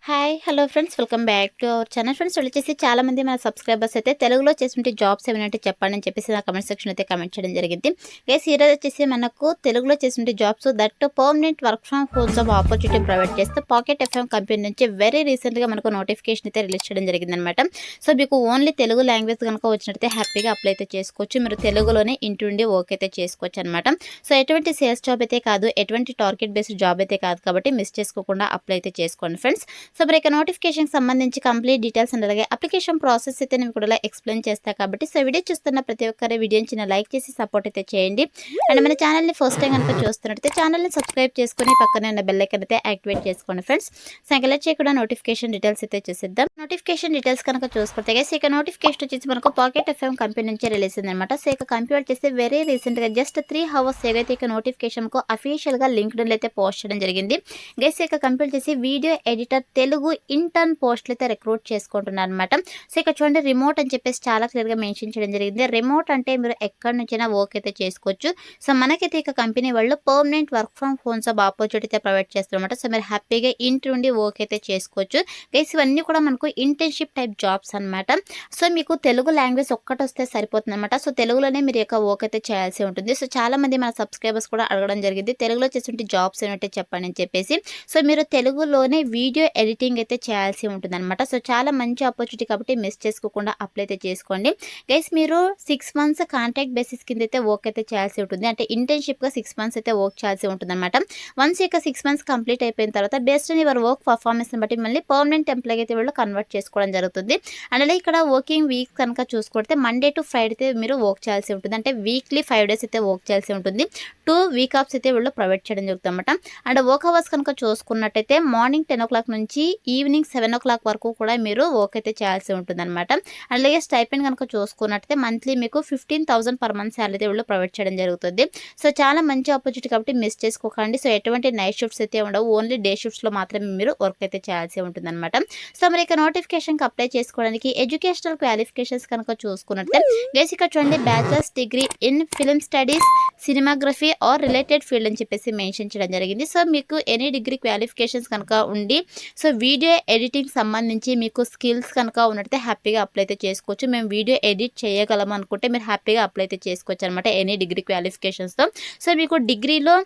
Hi hello friends, welcome back to our channel. Friends వచ్చేసి చాలా మంది మన సబ్స్క్రైబర్స్ అయితే తెలుగులో చేస్తుంటే జాబ్స్ ఏమైనా చెప్పండి అని చెప్పేసి నా కమెంట్ సెక్షన్ అయితే కమెంట్ చేయడం జరిగింది. గైస్ ఈరోజు వచ్చేసి మనకు తెలుగులో చేస్తుంటే jobs that permanent work from home job opportunity provide చేస్తూ పాకెట్ ఎఫ్ఎం కంపెనీ నుంచి వెరీ రీసెంట్గా మనకు నోటిఫికేషన్ అయితే రిలీజ్ చేయడం జరిగిందనమాట. సో మీకు ఓన్లీ తెలుగు లాంగ్వేజ్ కనుక వచ్చినట్టే హ్యాపీగా అప్లై అయితే చేసుకోవచ్చు. మీరు తెలుగులోనే ఇంటి వర్క్ అయితే చేసుకోవచ్చు అనమాట. సో ఎటువంటి సేల్స్ జాబ్ అయితే కాదు, ఎటువంటి టార్గెట్ బేస్డ్ జాబ్ అయితే కాదు, కాబట్టి మిస్ చేసుకోకుండా అప్లై అయితే చేసుకోండి ఫ్రెండ్స్. సో మరి ఇక నోటిఫికేషన్కి సంబంధించి కంప్లీట్ డీటెయిల్స్ అండ్ అలాగే అప్లికేషన్ ప్రాసెస్ అయితే నేను కూడా ఎక్స్ప్లెయిన్ చేస్తాను. కాబట్టి సో వీడియో చూస్తున్న ప్రతి ఒక్కరి వీడియోని చిన్న లైక్ చేసి సపోర్ట్ అయితే చేయండి. అండ్ మన ఛానల్ని ఫస్ట్ టైం కనుక చూస్తున్నట్టయితే ఛానల్ని సబ్స్క్రైబ్ చేసుకుని పక్కనే ఉన్న బెల్ ఐకాన్ అయితే యాక్టివేట్ చేసుకోండి ఫ్రెండ్స్. సో ఇంకా చేయకుండా నోటిఫికేషన్ డీటెయిల్స్ అయితే చూసేద్దాం. నోటిఫికేషన్ డీటెయిల్స్ కనుక చూసుకుంటే ఇక నోటిఫికేషన్ వచ్చేసి మనకు పాకెట్ ఎఫ్ఎం కంపెనీ నుంచి రిలీజ్ అయింది అనమాట. సో ఇక కంప్యూటర్ చేస్తే వెరీ రీసెంట్గా జస్ట్ 3 hours ఏదైతే ఇక నోటిఫికేషన్కు అఫీషియల్గా లింక్డ్ఇన్ అయితే పోస్ట్ చేయడం జరిగింది. గైస్ ఇక కంప్యూటర్ చేసి వీడియో ఎడిటర్ తెలుగు ఇంటర్న్ పోస్టులు అయితే రిక్రూట్ చేసుకుంటున్నారు అనమాట. సో ఇక్కడ చూడండి, రిమోట్ అని చెప్పేసి చాలా క్లియర్గా మెన్షన్ చేయడం జరిగింది. రిమోట్ అంటే మీరు ఎక్కడి నుంచైనా వర్క్ అయితే చేసుకోవచ్చు. సో మనకైతే ఇక కంపెనీ వాళ్ళు permanent work from home job opportunity అయితే ప్రొవైడ్ చేస్తారు అనమాట. సో మీరు హ్యాపీగా ఇంటి నుండి వర్క్ అయితే చేసుకోవచ్చు. గైస్ ఇవన్నీ కూడా మనకు ఇంటర్న్షిప్ టైప్ జాబ్స్ అనమాట. సో మీకు తెలుగు లాంగ్వేజ్ ఒక్కటి వస్తే సరిపోతుంది అనమాట. సో తెలుగులోనే మీరు యొక్క వర్క్ అయితే చేయాల్సి ఉంటుంది. సో చాలా మంది మన సబ్స్క్రైబర్స్ కూడా అడగడం జరిగింది, తెలుగులో చేస్తుంటే జాబ్స్ ఏమంటే చెప్పండి అని చెప్పేసి. సో మీరు తెలుగులోనే వీడియో ఎడిటింగ్ అయితే చేయాల్సి ఉంటుంది అనమాట. సో చాలా మంచి ఆపర్చునిటీ కాబట్టి మిస్ చేసుకోకుండా అప్లై అయితే చేసుకోండి. గైస్ మీరు 6 months కాంట్రాక్ట్ బేసిస్ కింద అయితే వర్క్ అయితే చేయాల్సి ఉంటుంది. అంటే ఇంటర్న్షిప్గా 6 months అయితే వర్క్ చేయాల్సి ఉంటుంది అనమాట. వన్స్ ఇక 6 months కంప్లీట్ అయిపోయిన తర్వాత బేస్డ్ ఆన్ యువర్ వర్క్ పర్ఫార్మెన్స్ని బట్టి మళ్ళీ పర్మనెంట్ ఎంప్లాయ్ అయితే వీళ్ళు కన్వర్ట్ చేసుకోవడం జరుగుతుంది. అలాగే ఇక్కడ వర్కింగ్ వీక్ కనుక చూసుకుంటే మండే టు ఫ్రైడే అయితే మీరు వర్క్ చేయాల్సి ఉంటుంది. అంటే వీక్లీ 5 days అయితే వర్క్ చేయాల్సి ఉంటుంది. 2 week offs అయితే వీళ్ళు ప్రొవైడ్ చేయడం జరుగుతుంది అనమాట. అండ్ వర్క్ అవర్స్ కనుక చూసుకున్నట్టయితే మార్నింగ్ 10 o'clock నుంచి ఈవినింగ్ 7 o'clock వరకు కూడా మీరు వర్క్ అయితే చేయాల్సి ఉంటుంది అనమాట. అలాగే స్టైపెండ్ కనుక చూసుకున్నట్టయితే మంత్లీ మీకు 15,000 per month శాలరీ వీళ్ళు ప్రొవైడ్ చేయడం జరుగుతుంది. సో చాలా మంచి ఆపర్చునిటీ కాబట్టి మిస్ చేసుకోకండి. సో ఎటువంటి నైట్ షిఫ్ట్స్ అయితే ఉండవు, ఓన్లీ డే షిఫ్ట్స్లో మాత్రమే మీరు వర్క్ అయితే చేయాల్సి ఉంటుంది అనమాట. సో మరి ఇక నోటిఫికేషన్కి అప్లై చేసుకోవడానికి ఎడ్యుకేషనల్ క్వాలిఫికేషన్స్ కనుక చూసుకున్నట్లయితే బేసిక్గా చూడండి, bachelor's degree in film studies, cinematography or related field అని చెప్పేసి మెన్షన్ చేయడం జరిగింది. సో మీకు ఎనీ డిగ్రీ క్వాలిఫికేషన్స్ కనుక ఉండి సో వీడియో ఎడిటింగ్ సంబంధించి మీకు స్కిల్స్ కనుక ఉన్నట్టయితే హ్యాపీగా అప్లై అయితే చేసుకోవచ్చు. మేము వీడియో ఎడిట్ చేయగలము అనుకుంటే మీరు హ్యాపీగా అప్లై అయితే చేసుకోవచ్చు అనమాట, ఎనీ డిగ్రీ క్వాలిఫికేషన్స్తో. సో మీకు డిగ్రీలో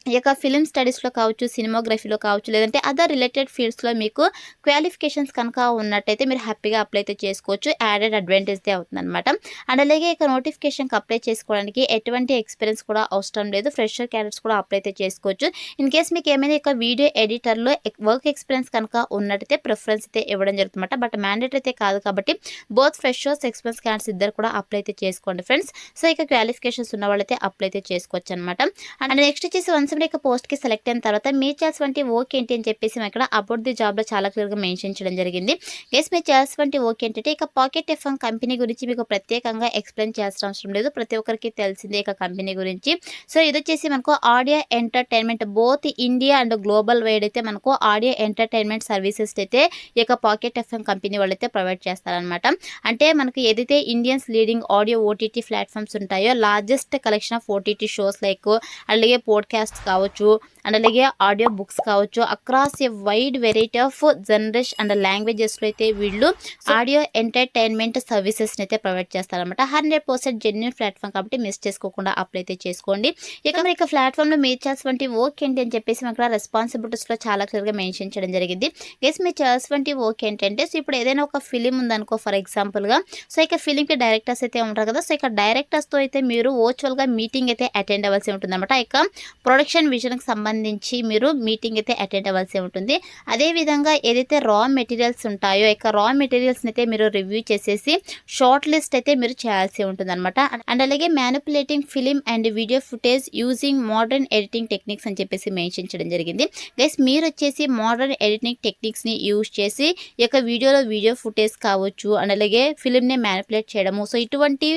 ఈ యొక్క ఫిలిం స్టడీస్లో కావచ్చు, సినిమాగ్రఫీలో కావచ్చు, లేదంటే అదర్ రిలేటెడ్ ఫీల్డ్స్లో మీకు క్వాలిఫికేషన్స్ కనుక ఉన్నట్టయితే మీరు హ్యాపీగా అప్లై అయితే చేసుకోవచ్చు. యాడెడ్ అడ్వాంటేజ్దే అవుతుంది అనమాట. అండ్ అలాగే ఇక నోటిఫికేషన్కి అప్లై చేసుకోవడానికి ఎటువంటి ఎక్స్పీరియన్స్ కూడా అవసరం లేదు, ఫ్రెషర్ క్యాండిడేట్స్ కూడా అప్లై అయితే చేసుకోవచ్చు. ఇన్ కేస్ మీకు ఏమైనా ఇక వీడియో ఎడిటర్లో వర్క్ ఎక్స్పీరియన్స్ కనుక ఉన్నట్టయితే ప్రిఫరెన్స్ అయితే ఇవ్వడం జరుగుతుందన్నమాట. బట్ మ్యాండేటరీ అయితే కాదు, కాబట్టి బోత్ ఫ్రెషర్స్ ఎక్స్పీరియన్స్ క్యాండిడేట్స్ ఇద్దరు కూడా అప్లై అయితే చేసుకోండి ఫ్రెండ్స్. సో ఇక క్వాలిఫికేషన్స్ ఉన్న వాళ్ళైతే అప్లై అయితే చేసుకోవచ్చు అనమాట. అండ్ నెక్స్ట్ వచ్చేసి వన్స్ ఇక పోస్ట్కి సెలెక్ట్ అయిన తర్వాత మీరు చేయాల్సినటువంటి వర్క్ ఏంటి అని చెప్పేసి మేము ఇక్కడ అబౌట్ ది జాబ్లో చాలా క్లియర్గా మెన్షన్ చేయడం జరిగింది. గైస్ మీరు చేయాల్సినటువంటి వర్క్ ఏంటంటే ఇక పాకెట్ ఎఫ్ఎం కంపెనీ గురించి మీకు ప్రత్యేకంగా ఎక్స్ప్లెయిన్ చేయాల్సిన అవసరం లేదు, ప్రతి ఒక్కరికి తెలిసిందే ఇక కంపెనీ గురించి. సో ఇది వచ్చేసి మనకు audio entertainment both India and global wide అయితే మనకు ఆడియో ఎంటర్టైన్మెంట్ సర్వీసెస్ అయితే ఇక పాకెట్ ఎఫ్ఎం కంపెనీ వాళ్ళు అయితే ప్రొవైడ్ చేస్తారనమాట. అంటే మనకు ఏదైతే Indians leading audio OTT platforms ఉంటాయో, largest collection of OTT shows like అలాగే పోడ్కాస్ట్ కావచ్చు, అండ్ అలాగే ఆడియో బుక్స్ కావచ్చు, across a wide variety of generation and లాంగ్వేజెస్లో అయితే వీళ్ళు ఆడియో ఎంటర్టైన్మెంట్ సర్వీసెస్ని అయితే ప్రొవైడ్ చేస్తారనమాట. 100% జెన్యూన్ ప్లాట్ఫామ్ కాబట్టి మిస్ చేసుకోకుండా అప్లై అయితే చేసుకోండి. ఇక ప్లాట్ఫామ్లో మీరు చేయాల్సినటువంటి వర్క్ ఏంటి అని చెప్పేసి ఇక్కడ రెస్పాన్సిబిలిటీస్లో చాలా క్లియర్గా మెన్షన్ చేయడం జరిగింది. గెస్ మీరు చేయాల్సినటువంటి వర్క్ ఏంటంటే, సో ఇప్పుడు ఏదైనా ఒక ఫిలిం ఉందనుకో ఫర్ ఎగ్జాంపుల్గా, సో ఇక ఫిలింకి డైరెక్టర్స్ అయితే ఉంటారు కదా, సో ఇక డైరెక్టర్స్తో అయితే మీరు వర్చువల్గా మీటింగ్ అయితే అటెండ్ అవ్వాల్సి ఉంటుంది అనమాట. ఇక ప్రొడక్షన్ విజన్కి సంబంధించి మీరు మీటింగ్ అయితే అటెండ్ అవ్వాల్సి ఉంటుంది. అదేవిధంగా ఏదైతే రా మెటీరియల్స్ ఉంటాయో ఇక రా మెటీరియల్స్ని అయితే మీరు రివ్యూ చేసేసి షార్ట్ లిస్ట్ అయితే మీరు చేయాల్సి ఉంటుంది అనమాట. అండ్ అలాగే manipulating film and video footage using modern editing techniques అని చెప్పేసి మెన్షన్ చేయడం జరిగింది. గైస్ మీరు వచ్చేసి మోడర్న్ ఎడిటింగ్ టెక్నిక్స్ని యూజ్ చేసి ఈ యొక్క వీడియోలో వీడియో ఫుటేజ్ కావచ్చు, అండ్ అలాగే ఫిలింని మ్యానిపులేట్ చేయడము, సో ఇటువంటి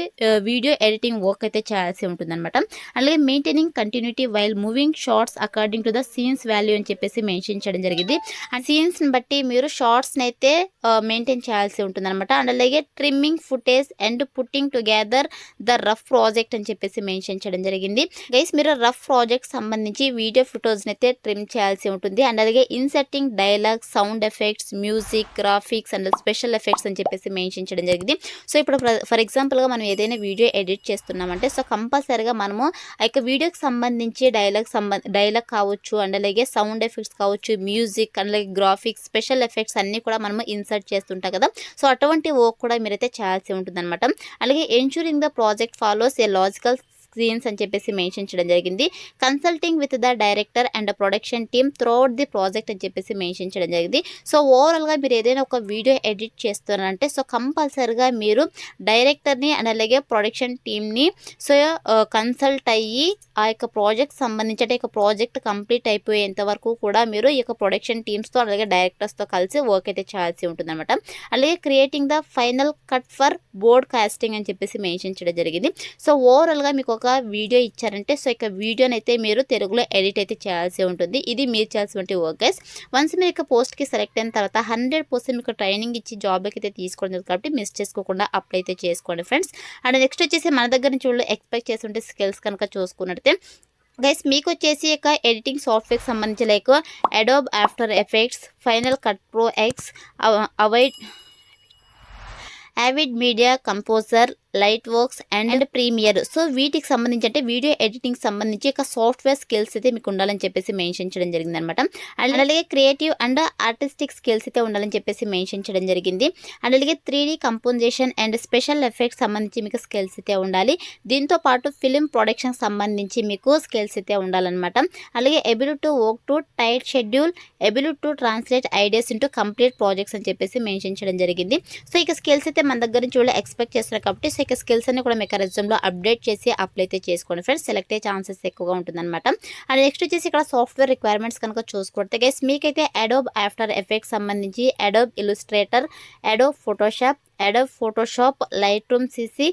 వీడియో ఎడిటింగ్ వర్క్ అయితే చేయాల్సి ఉంటుంది అనమాట. అలాగే maintaining continuity while moving shots according according to the scenes value అని చెప్పేసి మెన్షన్ చేయడం జరిగింది. అండ్ సీన్స్ని బట్టి మీరు షార్ట్స్ని అయితే మెయింటైన్ చేయాల్సి ఉంటుంది అనమాట. అండ్ అలాగే trimming footage and putting together the rough project అని చెప్పేసి మెన్షన్ చేయడం జరిగింది. గైస్ మీరు రఫ్ ప్రాజెక్ట్ సంబంధించి వీడియో ఫొటోస్ని అయితే ట్రిమ్ చేయాల్సి ఉంటుంది. అండ్ అలాగే ఇన్సెట్టింగ్ dialogue, sound effects, music, graphics and special effects అని చెప్పేసి మెన్షన్ చేయడం జరిగింది. సో ఇప్పుడు ఫర్ ఎగ్జాంపుల్గా మనం ఏదైనా వీడియో ఎడిట్ చేస్తున్నామంటే సో కంపల్సరీగా మనము ఆ యొక్క వీడియోకి సంబంధించి డైలాగ్ కావచ్చు, అండ్ అలాగే సౌండ్ ఎఫెక్ట్స్ కావచ్చు, మ్యూజిక్ అండ్ అలాగే గ్రాఫిక్స్, స్పెషల్ ఎఫెక్ట్స్ అన్నీ కూడా మనము ఇన్సర్ట్ చేస్తుంటాం కదా. సో అటువంటి వర్క్ కూడా మీరైతే చేయాల్సి ఉంటుంది అనమాట. అలాగే ensuring the project follows A logical scenes అని చెప్పేసి మెన్షన్ చేయడం జరిగింది. Consulting with the director and production team throughout the project అని చెప్పేసి మెన్షన్ చేయడం జరిగింది. సో ఓవరాల్గా మీరు ఏదైనా ఒక వీడియో ఎడిట్ చేస్తున్నారంటే సో కంపల్సరీగా మీరు డైరెక్టర్ని అండ్ అలాగే ప్రొడక్షన్ టీమ్ని సో కన్సల్ట్ అయ్యి ఆ యొక్క ప్రాజెక్ట్ సంబంధించి అంటే ఈ ప్రాజెక్ట్ కంప్లీట్ అయిపోయేంత వరకు కూడా మీరు ఈ యొక్క ప్రొడక్షన్ టీమ్స్తో అలాగే డైరెక్టర్స్తో కలిసి వర్క్ అయితే చేయాల్సి ఉంటుంది అనమాట. అలాగే creating the final cut for broadcasting అని చెప్పేసి మెన్షన్ చేయడం జరిగింది. సో ఓవరాల్గా మీకు ఒక వీడియో ఇచ్చారంటే సో ఇక వీడియోని అయితే మీరు తెలుగులో ఎడిట్ అయితే చేయాల్సి ఉంటుంది. ఇది మీరు చేయాల్సిన వర్క్ గైస్. వన్స్ మీరు ఇక పోస్ట్కి సెలెక్ట్ అయిన తర్వాత 100% మీకు ట్రైనింగ్ ఇచ్చి జాబ్కి అయితే తీసుకోవడం జరుగుతుంది కాబట్టి మిస్ చేసుకోకుండా అప్లై అయితే చేసుకోండి ఫ్రెండ్స్. అండ్ నెక్స్ట్ వచ్చేసి మన దగ్గర నుంచి వాళ్ళు ఎక్స్పెక్ట్ చేస్తుంటే స్కిల్స్ కనుక చూసుకున్నట్టే గైస్ మీకు వచ్చేసి ఇక ఎడిటింగ్ సాఫ్ట్వేర్కి సంబంధించి like Adobe After Effects, Final Cut Pro X, Avid Media Composer, Lightworks and Premiere. So వీటికి సంబంధించి అంటే వీడియో ఎడిటింగ్ సంబంధించి ఇక సాఫ్ట్వేర్ స్కిల్స్ అయితే మీకు ఉండాలని చెప్పేసి మెన్షన్ చేయడం జరిగింది అనమాట. అండ్ అలాగే క్రియేటివ్ అండ్ ఆర్టిస్టిక్ స్కిల్స్ అయితే ఉండాలని చెప్పేసి మెన్షన్ చేయడం జరిగింది. అండ్ అలాగే 3D composition and special effects సంబంధించి మీకు స్కిల్స్ అయితే ఉండాలి. దీంతో పాటు ఫిలిం ప్రొడక్షన్ సంబంధించి మీకు స్కిల్స్ అయితే ఉండాలన్నమాట. అలాగే ability to work to tight schedule, ability to translate ideas into complete projects అని చెప్పేసి మెన్షన్ చేయడం జరిగింది. సో ఇక స్కిల్స్ అయితే మన దగ్గర నుంచి వాళ్ళు ఎక్స్పెక్ట్ చేస్తున్నారు కాబట్టి సో ఇక స్కిల్స్ అన్ని కూడా మీకు రెజ్యూమ్లో అప్డేట్ చేసి అప్లై అయితే చేసుకోండి ఫ్రెండ్స్. సెలెక్ట్ అయ్యే ఛాన్సెస్ ఎక్కువగా ఉంటుందన్నమాట. అండ్ నెక్స్ట్ వచ్చేసి ఇక్కడ సాఫ్ట్వేర్ రిక్వైర్మెంట్స్ కనుక చూసుకుంటే గైస్ మీకైతే అడోబ్ ఆఫ్టర్ ఎఫెక్ట్స్ సంబంధించి Adobe Illustrator, Adobe Photoshop, Lightroom CC,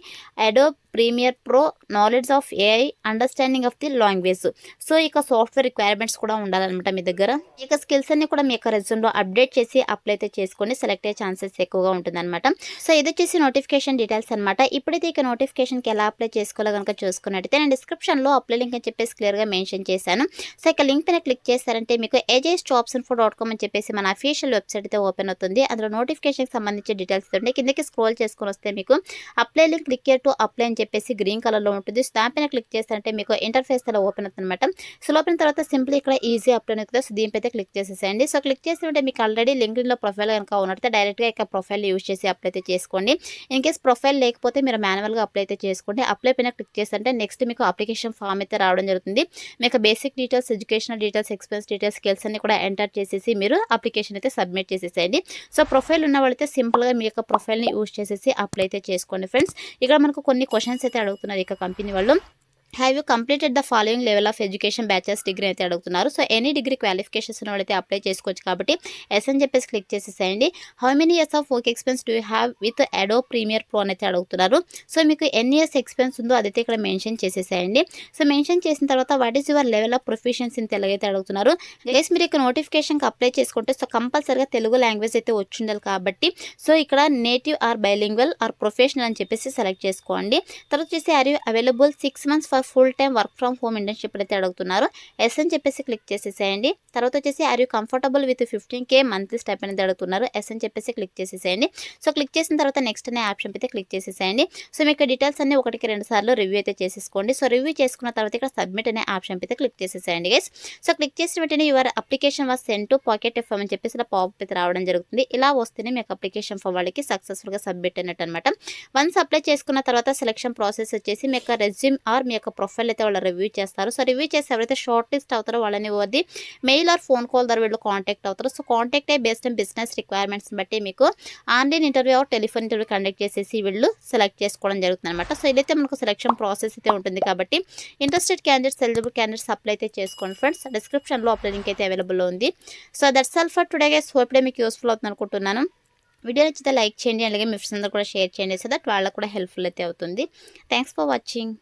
Adobe Premiere Pro, knowledge of AI, understanding of the language. So ఇక సాఫ్ట్వేర్ రిక్వైర్మెంట్స్ కూడా ఉండాలన్నమాట మీ దగ్గర. ఇక స్కిల్స్ అన్ని కూడా మీ యొక్క రెజ్యూమ్లో అప్డేట్ చేసి అప్లై అయితే చేసుకొని సెలెక్ట్ అయ్యే ఛాన్సెస్ ఎక్కువగా ఉంటుందన్నమాట. సో ఇది వచ్చేసి నోటిఫికేషన్ డీటెయిల్స్ అనమాట. ఇప్పుడైతే ఇక నోటిఫికేషన్కి ఎలా అప్లై చేసుకోవాలో కనుక చూసుకున్నట్టయితే నేను డిస్క్రిప్షన్లో అప్లై లింక్ అని చెప్పేసి క్లియర్గా మెన్షన్ చేశాను. సో ఇక లింక్ పైన క్లిక్ చేస్తారంటే మీకు ajsjobsinfo.com అని చెప్పేసి మన అఫీషియల్ వెబ్సైట్ అయితే ఓపెన్ అవుతుంది. అందులో నోటిఫికేషన్కి సంబంధించి డీటెయిల్స్ ఉంటే కిందకి స్క్రోల్ చేసుకొని వస్తే మీకు apply link click to apply అని చెప్పేసి గ్రీన్ కలర్లో ఉంటుంది. సో దానిపైన క్లిక్ చేస్తారంటే మీకు ఇంటర్ఫేస్ అలా ఓపెన్ అవుతుంది అనమాట. సో ఓపెన్ తర్వాత సింప్లీ ఇక్కడ ఈజీ అప్లై అవుతుంది. సో దీనిపైతే క్లిక్ చేసేసేయండి. సో క్లిక్ చేస్తుంటే మీకు ఆల్రెడీ లింక్డ్ఇన్లో ప్రొఫైల్ కనుక ఉన్నట్టు డైరెక్ట్గా ఇక ప్రొఫైల్ యూజ్ చేసి అప్లై అయితే చేసుకోండి. ఇన్ కేస్ ప్రొఫైల్ లేకపోతే మీరు మాన్యువల్గా అప్లై అయితే చేసుకోండి. అప్లై పైన క్లిక్ చేస్తుంటే నెక్స్ట్ మీకు అప్లికేషన్ ఫామ్ అయితే రావడం జరుగుతుంది. మీకు basic details, educational details, experience details, skills అన్ని కూడా ఎంటర్ చేసేసి మీరు అప్లికేషన్ అయితే సబ్మిట్ చేసేసేయండి. సో ప్రొఫైల్ ఉన్న వాళ్ళైతే సింపుల్గా మీ యొక్క ప్రొఫైల్ని యూజ్ చేసేసి అప్లై అయితే చేసుకోండి ఫ్రెండ్స్. ఇక్కడ మనకు కొన్ని క్వశ్చన్స్ అయితే అడుగుతున్నారు ఇక కంపెనీ వాళ్ళు. Have you completed the following level of education, bachelors degree అయితే అడుగుతున్నారు. సో ఎనీ డిగ్రీ క్వాలిఫికేషన్స్ ఉన్న వాళ్ళైతే అప్లై చేసుకోవచ్చు కాబట్టి ఎస్ అని చెప్పేసి క్లిక్ చేసేసేయండి. How many years of work experience do you have with Adobe Premiere Pro అయితే అడుగుతున్నారు. సో మీకు ఎన్ని ఇయర్స్ ఎక్స్పీరియన్స్ ఉందో అదైతే ఇక్కడ మెన్షన్ చేసేసేయండి. సో మెన్షన్ చేసిన తర్వాత what is your level of proficiency in Telugu అయితే అడుగుతున్నారు. గైస్ మీరు ఇక్కడ నోటిఫికేషన్కి అప్లై చేసుకుంటే సో కంపల్సరీగా తెలుగు లాంగ్వేజ్ అయితే వచ్చి ఉండాలి కాబట్టి సో ఇక్కడ native or bilingual or professional అని చెప్పేసి సెలెక్ట్ చేసుకోండి. తర్వాత వచ్చేసి are you available 6 months for full time work from home internship అయితే అడుగుతున్నారు. ఎస్ అని చెప్పేసి క్లిక్ చేసేసేయండి. తర్వాత వచ్చేసి are you comfortable with 15K monthly stipend అనేది అడుగుతున్నారు. ఎస్ అని చెప్పేసి క్లిక్ చేసేసేయండి. సో క్లిక్ చేసిన తర్వాత నెక్స్ట్ అనే ఆప్షన్ అయితే క్లిక్ చేసేసేయండి. సో మీకు డీటెయిల్స్ అన్ని 1-2 సార్లు రివ్యూ అయితే చేసేసుకోండి. సో రివ్యూ చేసుకున్న తర్వాత ఇక్కడ సబ్మిట్ అనే ఆప్షన్ అయితే క్లిక్ చేసేసేయండి గైస్. సో క్లిక్ చేసిన వెంటనే your application was send to pocket FM అని చెప్పేసి ఇలా పాప్ అయితే రావడం జరుగుతుంది. ఇలా వస్తేనే మీకు అప్లికేషన్ ఫామ్ వాళ్ళకి సక్సెస్ఫుల్గా సబ్మిట్ అయినట్టు అనమాట. వన్స్ అప్లై చేసుకున్న తర్వాత సెలక్షన్ ప్రాసెస్ వచ్చేసి మీ యొక్క రెజ్యూమ్ ఆర్ మీ యొక్క ప్రొఫైల్ అయితే వాళ్ళు రివ్యూ చేస్తారు. సో రివ్యూ చేసి ఎవరైతే షార్ట్ లిస్ట్ అవుతారో వాళ్ళని వద్ది మెయిల్ ఆర్ ఫోన్ కాల్ ద్వారా వీళ్ళు కాంటాక్ట్ అవుతారు. సో కాంటాక్ట్ అయ్యి బేస్డ్ ఆన్ బిజినెస్ రిక్వైర్మెంట్స్ బట్టి మీకు online interview or telephone interview conduct చేసేసి వీళ్ళు సెలెక్ట్ చేసుకోవడం జరుగుతుంది అనమాట. సో ఇదైతే మనకు సెలక్షన్ ప్రాసెస్ అయితే ఉంటుంది కాబట్టి interested candidates, eligible candidates apply అయితే చేసుకోండి ఫ్రెండ్స్. డిస్క్రిప్షన్లో అప్లై లింక్ అయితే అవైలబుల్ ఉంది. So that's all for today guys. Hope మీకు యూస్ఫుల్ అవుతుంది అనుకుంటున్నాను. వీడియో నచ్చితే లైక్ చేయండి, అలాగే మీ ఫ్రెండ్స్ అందరూ కూడా షేర్ చేయండి సో దట్ వాళ్ళకు కూడా హెల్ప్ఫుల్ అయితే అవుతుంది. Thanks for watching.